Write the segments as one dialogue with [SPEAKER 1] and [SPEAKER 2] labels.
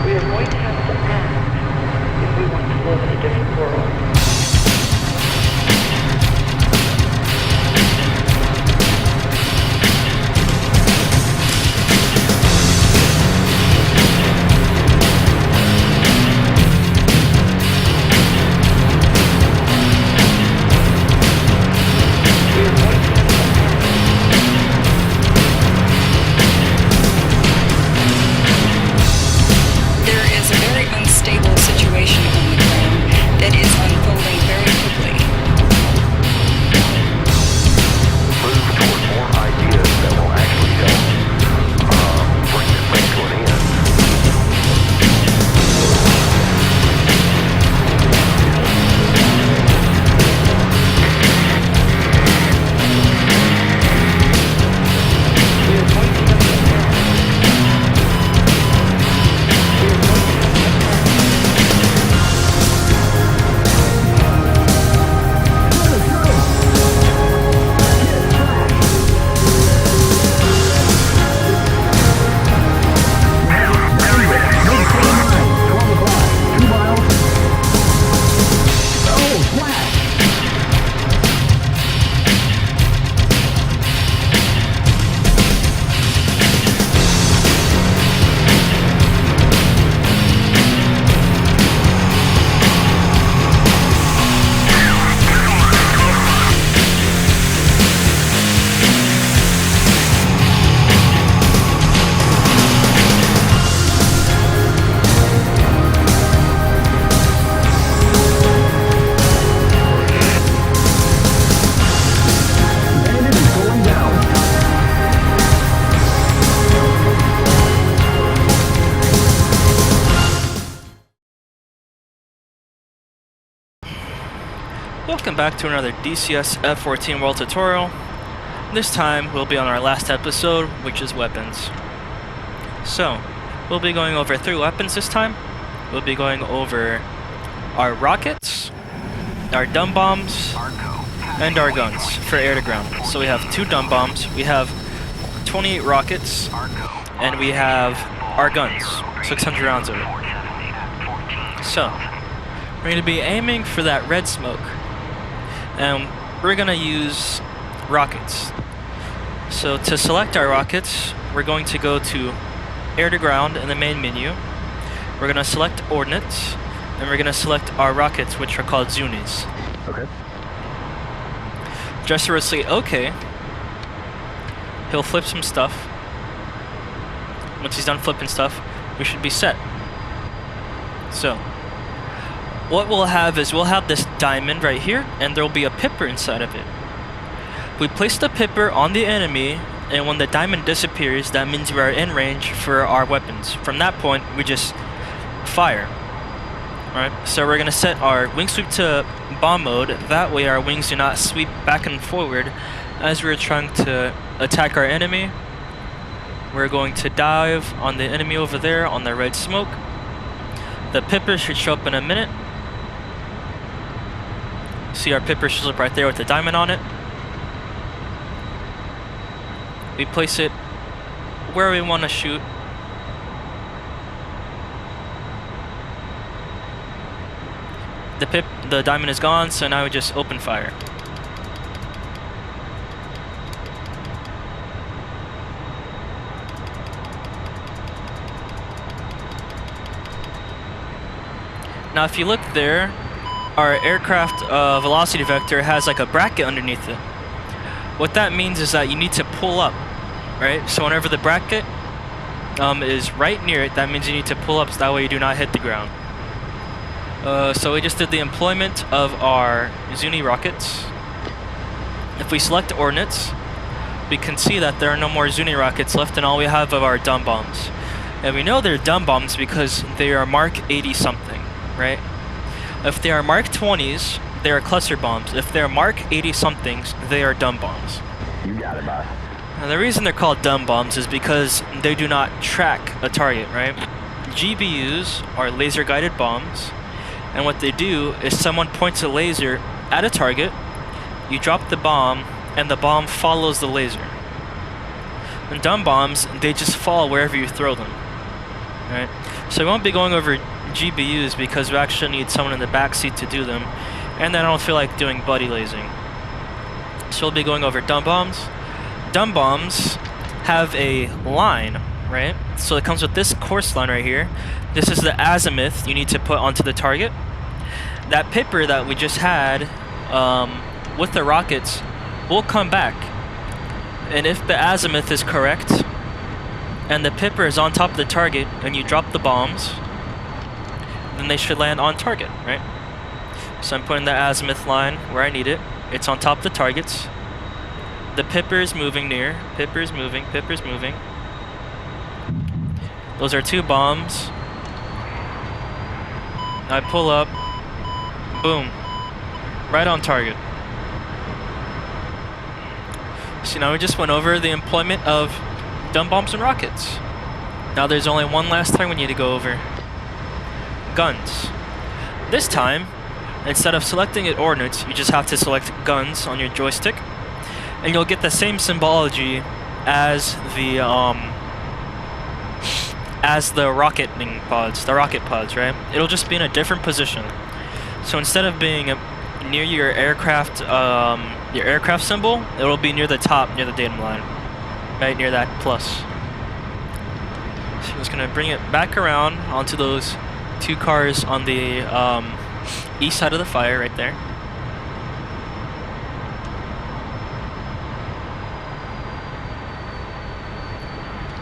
[SPEAKER 1] We are going to have to act if we want to live in a different world.
[SPEAKER 2] Welcome back to another DCS F-14 World Tutorial. This time we'll be on our last episode, which is weapons. So, we'll be going over 3 weapons this time. We'll be going over our rockets, our dumb bombs, and our guns for air to ground. So we have 2 dumb bombs, we have 28 rockets, and we have our guns, 600 rounds of it. So, we're going to be aiming for that red smoke. And we're going to use rockets. So to select our rockets, we're going to go to air to ground in the main menu. We're going to select ordnance, and we're going to select our rockets, which are called Zunis.
[SPEAKER 3] Okay.
[SPEAKER 2] Dresser will say okay. He'll flip some stuff. Once he's done flipping stuff, we should be set. So what we'll have is we'll have this diamond right here, and there'll be a pipper inside of it. We place the pipper on the enemy, and when the diamond disappears, that means we are in range for our weapons. From that point, we just fire. Alright, so we're going to set our wing sweep to bomb mode. That way our wings do not sweep back and forward as we're trying to attack our enemy. We're going to dive on the enemy over there on the red smoke. The pipper should show up in a minute. See, our pipper shows up right there with the diamond on it. We place it where we want to shoot. The diamond is gone, so now we just open fire. Now if you look there, our aircraft velocity vector has like a bracket underneath it. What that means is that you need to pull up, right? So whenever the bracket is right near it, that means you need to pull up so that way you do not hit the ground. So we just did the employment of our Zuni rockets. If we select ordnance, we can see that there are no more Zuni rockets left, and all we have of our dumb bombs. And we know they're dumb bombs because they are Mark 80 something, right? If they are Mark 20s, they are cluster bombs. If they're Mark 80 somethings, they are dumb bombs.
[SPEAKER 3] You got it, boss.
[SPEAKER 2] Now the reason they're called dumb bombs is because they do not track a target, right? GBUs are laser guided bombs, and what they do is someone points a laser at a target, you drop the bomb, and the bomb follows the laser. And dumb bombs, they just fall wherever you throw them. Alright, so we won't be going over GBUs because we actually need someone in the backseat to do them, and then I don't feel like doing buddy lasing. So we'll be going over dumb bombs. Dumb bombs have a line, right? So it comes with this course line right here. This is the azimuth you need to put onto the target. That paper that we just had with the rockets will come back. And if the azimuth is correct, and the pipper is on top of the target, and you drop the bombs, then they should land on target, right? So I'm putting the azimuth line where I need it. It's on top of the targets. The pipper is moving near. Pipper is moving. Pipper is moving. Those are 2 bombs. I pull up. Boom. Right on target. So now we just went over the employment of dumb bombs and rockets. Now there's only one last thing we need to go over. Guns. This time, instead of selecting it ordnance, you just have to select guns on your joystick, and you'll get the same symbology as the rocket pods, right? It'll just be in a different position. So instead of being near your aircraft symbol, it'll be near the top, near the datum line. Right near that plus. So I'm just gonna bring it back around onto those 2 cars on the east side of the fire right there.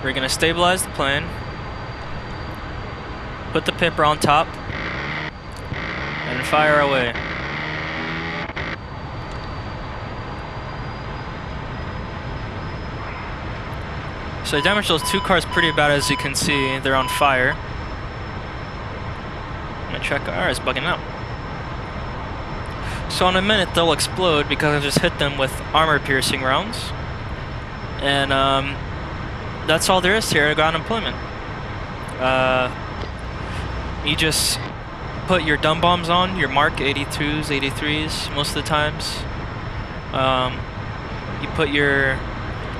[SPEAKER 2] We're gonna stabilize the plane, put the pipper on top, and fire away. So I damaged those 2 cars pretty bad, as you can see. They're on fire. My track car is bugging out. So in a minute they'll explode because I just hit them with armor-piercing rounds. And that's all there is to air ground employment. You just put your dumb bombs on, your Mark 82s, 83s most of the times. You put your...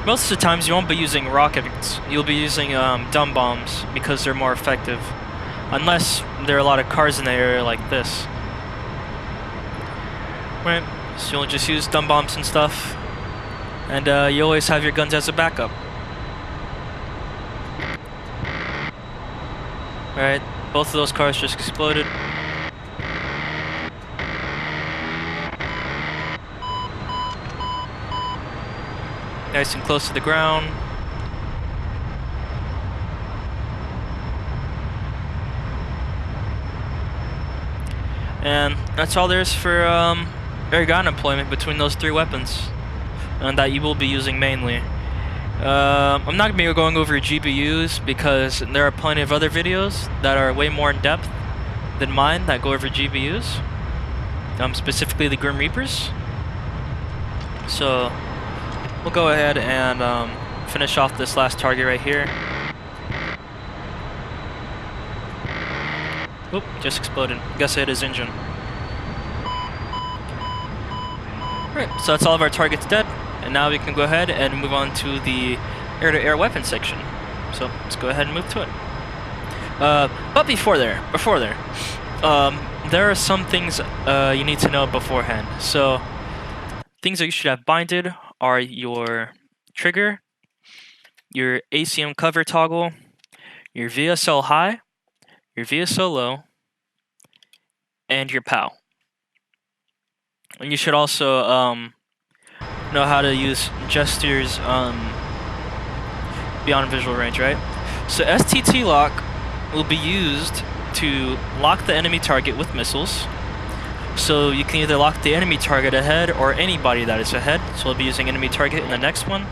[SPEAKER 2] Most of the times you won't be using rockets, you'll be using dumb bombs because they're more effective. Unless there are a lot of cars in the area like this. Right, so you'll just use dumb bombs and stuff. And you always have your guns as a backup. Alright, both of those cars just exploded. Nice and close to the ground. And that's all there is for air gun employment between those 3 weapons, and that you will be using mainly. I'm not going to be going over GBUs because there are plenty of other videos that are way more in depth than mine that go over GBUs, specifically the Grim Reapers. So we'll go ahead and finish off this last target right here. Oop, just exploded. Guess I hit his engine. Right, so that's all of our targets dead. And now we can go ahead and move on to the air-to-air weapons section. So let's go ahead and move to it. But before there, there are some things you need to know beforehand. So things that you should have binded are your trigger, your ACM cover toggle, your VSL high, your VSL low, and your POW. And you should also know how to use gestures beyond visual range, right? So STT lock will be used to lock the enemy target with missiles. So you can either lock the enemy target ahead or anybody that is ahead. So we'll be using enemy target in the next one.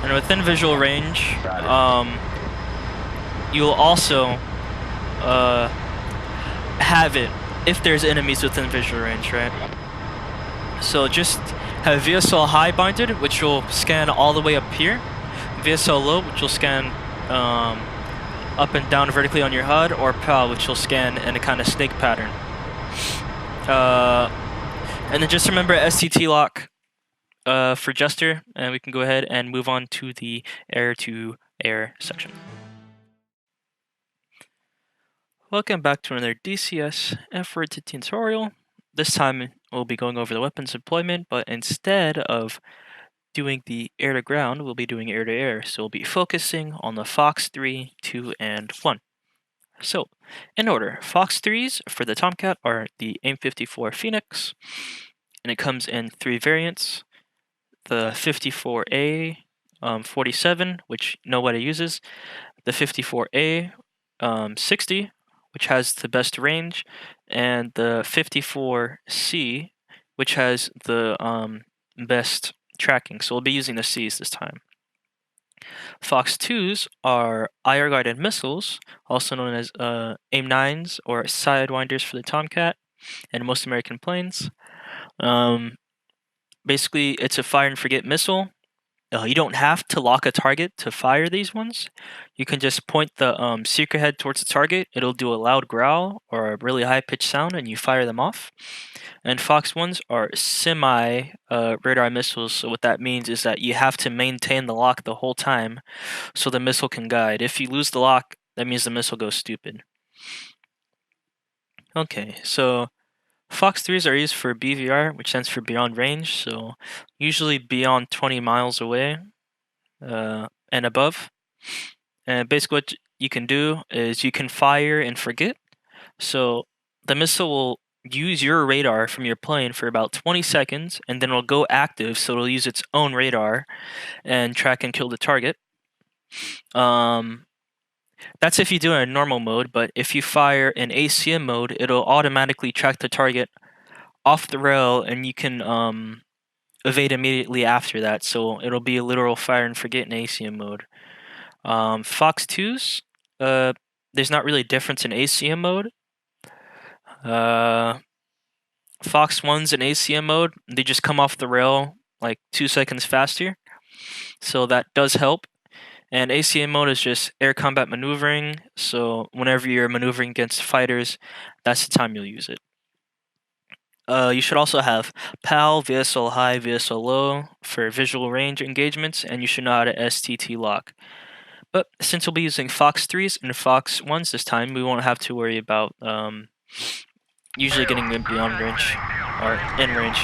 [SPEAKER 2] And within visual range, you'll also have it if there's enemies within visual range, right? So just have VSL high binded, which will scan all the way up here. VSL low, which will scan up and down vertically on your HUD, or PAL, which will scan in a kind of snake pattern. And then just remember STT lock for Jester, and we can go ahead and move on to the air-to-air section. Welcome back to another DCS F-14 tutorial. This time we'll be going over the weapons deployment, but instead of doing the air-to-ground, we'll be doing air-to-air. So we'll be focusing on the Fox 3, 2, and 1. So, in order, Fox 3s for the Tomcat are the AIM-54 Phoenix, and it comes in 3 variants. The 54A 47, which nobody uses, the 54A 60, which has the best range, and the 54C, which has the best tracking. So we'll be using the Cs this time. Fox 2s are IR-guided missiles, also known as AIM-9s or Sidewinders for the Tomcat and most American planes. Basically, it's a fire-and-forget missile. You don't have to lock a target to fire these ones. You can just point the seeker head towards the target. It'll do a loud growl or a really high-pitched sound, and you fire them off. And Fox 1s are semi-radar missiles, so what that means is that you have to maintain the lock the whole time so the missile can guide. If you lose the lock, that means the missile goes stupid. Okay, so Fox 3s are used for BVR, which stands for beyond range, so usually beyond 20 miles away and above. And basically what you can do is you can fire and forget. So the missile will use your radar from your plane for about 20 seconds, and then it'll go active, so it'll use its own radar and track and kill the target. That's if you do it in normal mode, but if you fire in ACM mode, it'll automatically track the target off the rail, and you can evade immediately after that, so it'll be a literal fire and forget in ACM mode. Fox 2s, there's not really a difference in ACM mode. Fox 1s in ACM mode, they just come off the rail like 2 seconds faster, so that does help. And ACM mode is just air combat maneuvering, so whenever you're maneuvering against fighters, that's the time you'll use it. You should also have PAL, VSL high, VSL low for visual range engagements, and you should know how to STT lock. But since we'll be using Fox 3s and Fox 1s this time, we won't have to worry about usually getting them beyond range or in range.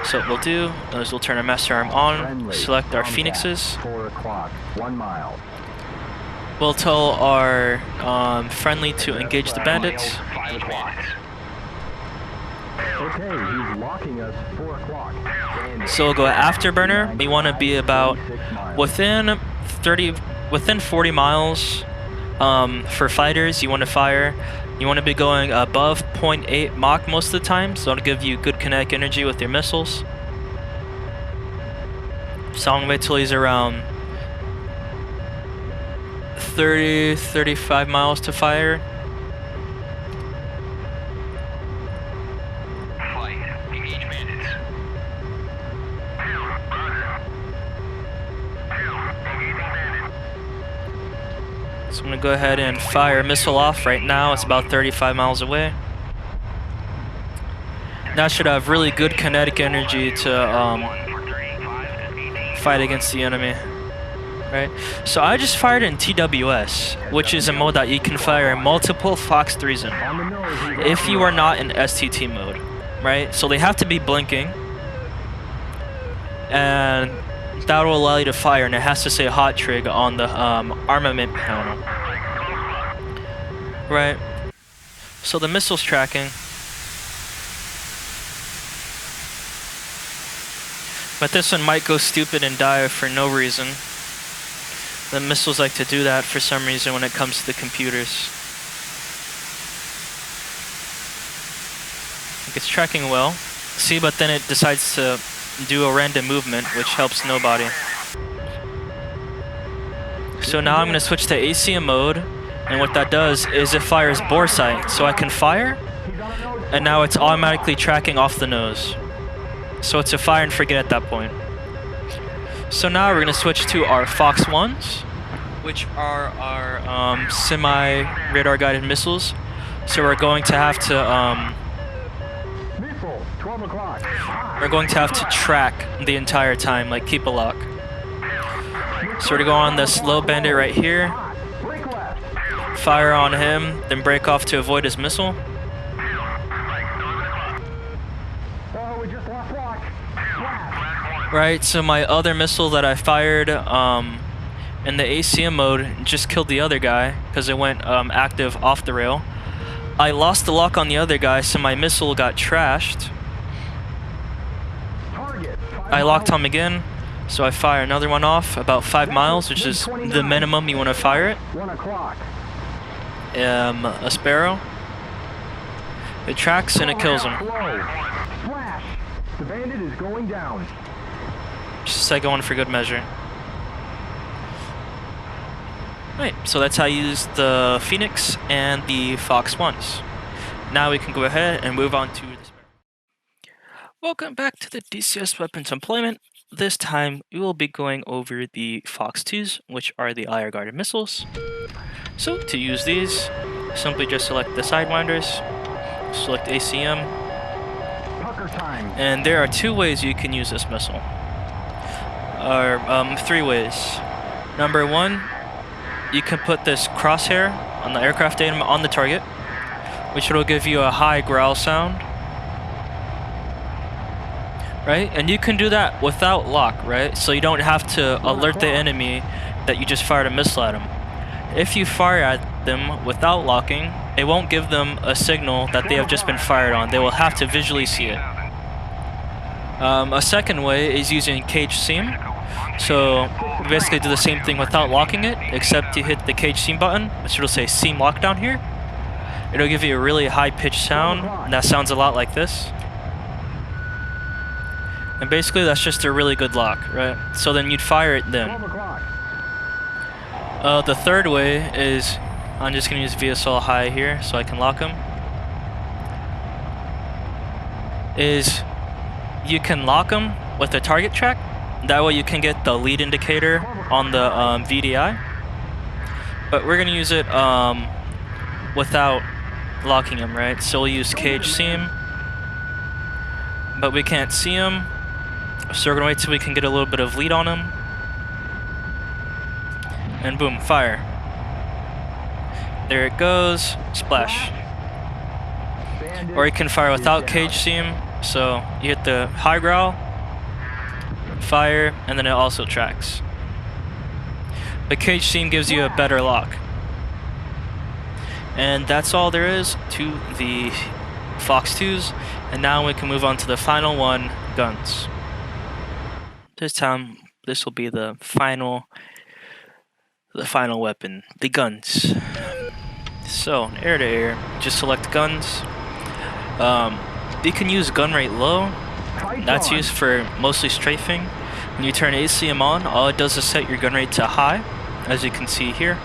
[SPEAKER 2] So what we'll do is we'll turn our master arm on, select our Phoenixes.
[SPEAKER 3] 4 o'clock, 1 mile.
[SPEAKER 2] We'll tell our friendly to engage the bandits.
[SPEAKER 3] 5 o'clock. Okay, he's locking us 4 o'clock.
[SPEAKER 2] So we'll go afterburner. We want to be about within 40 miles for fighters. You want to fire. You want to be going above 0.8 Mach most of the time, so it'll give you good kinetic energy with your missiles. So I'm going to wait till he's around 35 miles to fire. So I'm going to go ahead and fire a missile off right now. It's about 35 miles away. That should have really good kinetic energy to fight against the enemy. Right? So I just fired in TWS, which is a mode that you can fire multiple Fox 3s in if you are not in STT mode. Right? So they have to be blinking. And that will allow you to fire, and it has to say hot trig on the armament panel. Right. So the missile's tracking. But this one might go stupid and die for no reason. The missiles like to do that for some reason when it comes to the computers. Like it's tracking well. See, but then it decides to do a random movement, which helps nobody. So now I'm going to switch to ACM mode, and what that does is it fires bore sight, so I can fire, and now it's automatically tracking off the nose. So it's a fire and forget at that point. So now we're going to switch to our Fox 1s, which are our semi-radar guided missiles. So we're going to have to track the entire time, like keep a lock. So we're going to go on this low bandit right here. fire on him, then break off to avoid his missile.
[SPEAKER 3] Oh, we just lost lock.
[SPEAKER 2] Right, so my other missile that I fired in the ACM mode just killed the other guy because it went active off the rail. I lost the lock on the other guy, so my missile got trashed.
[SPEAKER 3] Target.
[SPEAKER 2] I locked him again, so I fire another one off about 5 miles, which is the minimum you want to fire it.
[SPEAKER 3] 1 o'clock.
[SPEAKER 2] A Sparrow. It tracks and it kills him.
[SPEAKER 3] Flash. The bandit is going down.
[SPEAKER 2] Just like going for good measure. Right, so that's how you use the Phoenix and the Fox 1s. Now we can go ahead and move on to the Sparrow. Welcome back to the DCS Weapons employment. This time we will be going over the Fox 2s, which are the IR guarded missiles. So to use these, simply just select the Sidewinders, select ACM,
[SPEAKER 3] Pucker time.
[SPEAKER 2] and there are 2 ways you can use this missile. Or 3 ways. Number 1, you can put this crosshair on the aircraft aim on the target, which will give you a high growl sound. Right? And you can do that without lock, right? So you don't have to alert the enemy that you just fired a missile at them. If you fire at them without locking, it won't give them a signal that they have just been fired on. They will have to visually see it. A second way is using cage seam. So you basically do the same thing without locking it, except you hit the cage seam button, which will say seam lockdown here. It'll give you a really high pitched sound, and that sounds a lot like this. And basically that's just a really good lock, right? So then you'd fire it then.
[SPEAKER 3] 12 o'clock.
[SPEAKER 2] The third way is, I'm just going to use VSL high here so I can lock them, is you can lock them with a target track. That way you can get the lead indicator on the VDI. But we're going to use it without locking them, right? So we'll use cage seam, but we can't see them. So we're going to wait till we can get a little bit of lead on them. And boom, fire. There it goes, splash. Or you can fire without cage seam. So you hit the high growl, fire, and then it also tracks. The cage seam gives you a better lock. And that's all there is to the Fox 2s. And now we can move on to the final one, guns. This time, this will be the final weapon, the guns. So, air to air, just select guns. You can use gun rate low. That's used for mostly strafing. When you turn ACM on, all it does is set your gun rate to high, as you can see here.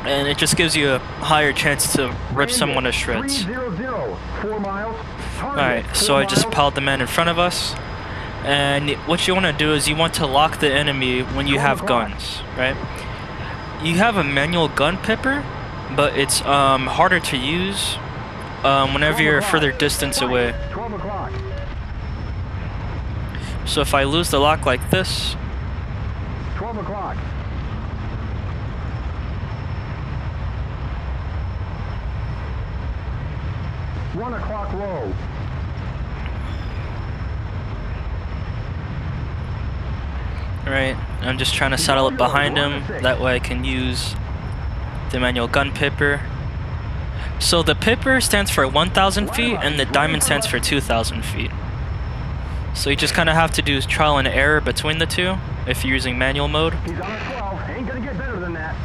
[SPEAKER 2] And it just gives you a higher chance to rip someone to shreds.
[SPEAKER 3] 300, 4 miles.
[SPEAKER 2] Alright, so I just piled the man in front of us. And what you want to do is you want to lock the enemy when you have guns, right? You have a manual gun pipper, but it's harder to use whenever you're a further distance away.
[SPEAKER 3] 12 o'clock.
[SPEAKER 2] So if I lose the lock like this,
[SPEAKER 3] 12 o'clock. One o'clock low.
[SPEAKER 2] right? I'm just trying to saddle up behind him. That way I can use the manual gun pipper. So the pipper stands for 1,000 feet and the diamond stands for 2,000 feet. So you just kind of have to do trial and error between the two if you're using manual mode.
[SPEAKER 3] He's on a 12. Ain't gonna get better than that.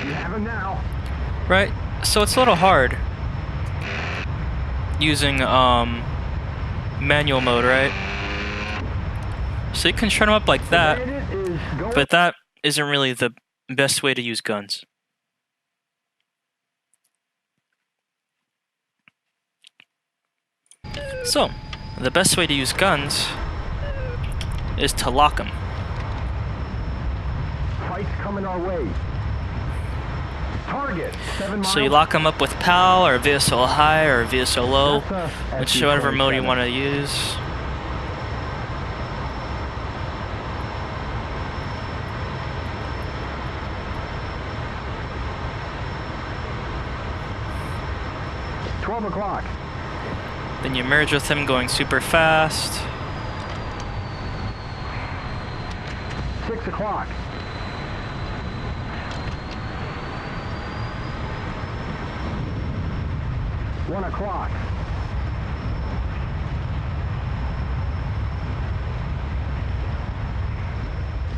[SPEAKER 3] You have him now.
[SPEAKER 2] Right, so it's a little hard using manual mode, right? So you can turn them up like that, but that isn't really the best way to use guns. So, the best way to use guns is to lock them.
[SPEAKER 3] Fight's coming our way. Target 7 miles.
[SPEAKER 2] So you lock them up with PAL or VSL high or VSL low, whichever mode you want to use.
[SPEAKER 3] 12 o'clock.
[SPEAKER 2] Then you merge with him going super fast.
[SPEAKER 3] 6 o'clock. 1 o'clock.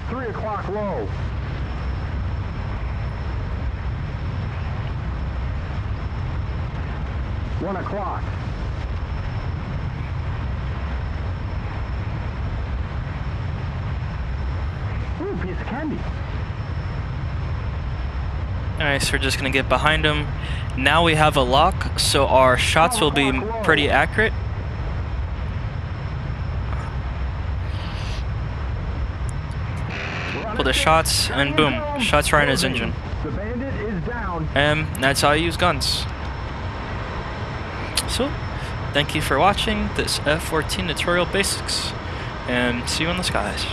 [SPEAKER 3] 3 o'clock low. 1 o'clock. Ooh, piece of candy.
[SPEAKER 2] Alright, so we're just gonna get behind him. Now we have a lock, so our shots will be pretty accurate. Pull the shots, and boom, shots right in his engine.
[SPEAKER 3] The bandit is down.
[SPEAKER 2] And that's how you use guns. So, thank you for watching this F-14 tutorial basics, and see you in the skies.